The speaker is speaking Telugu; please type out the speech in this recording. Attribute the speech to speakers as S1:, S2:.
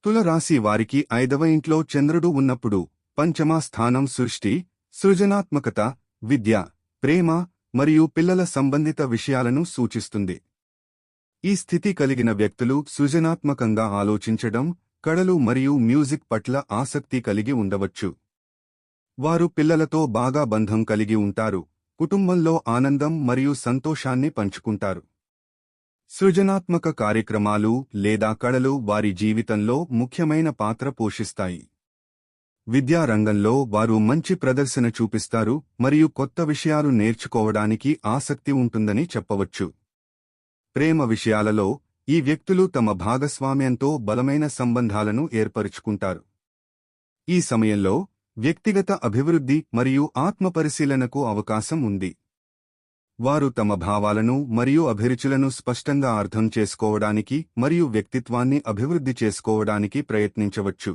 S1: తులరాశి వారికి 5వ ఇంట్లో చంద్రుడు ఉన్నప్పుడు పంచమ స్థానం సృష్టి, సృజనాత్మకత, విద్య, ప్రేమ మరియు పిల్లల సంబంధిత విషయాలను సూచిస్తుంది. ఈ స్థితి కలిగిన వ్యక్తులు సృజనాత్మకంగా ఆలోచించడం, కళలు మరియు మ్యూజిక్ పట్ల ఆసక్తి కలిగి ఉండవచ్చు. వారు పిల్లలతో బాగా బంధం కలిగి ఉంటారు, కుటుంబంలో ఆనందం మరియు సంతోషాన్ని పంచుకుంటారు. సృజనాత్మక కార్యక్రమాలు లేదా కళలు వారి జీవితంలో ముఖ్యమైన పాత్ర పోషిస్తాయి. విద్యా రంగంలో వారు మంచి ప్రదర్శన చూపిస్తారు మరియు కొత్త విషయాలు నేర్చుకోవడానికి ఆసక్తి ఉంటుందని చెప్పవచ్చు. ప్రేమ విషయాలలో ఈ వ్యక్తులు తమ భాగస్వామ్యంతో బలమైన సంబంధాలను ఏర్పరుచుకుంటారు. ఈ సమయంలో వ్యక్తిగత అభివృద్ధి మరియు ఆత్మపరిశీలనకు అవకాశం ఉంది. వారు తమ భావాలను మరియు అభిరుచులను స్పష్టంగా అర్థం చేసుకోవడానికి మరియు వ్యక్తిత్వాన్ని అభివృద్ధి చేసుకోవడానికి ప్రయత్నించవచ్చు.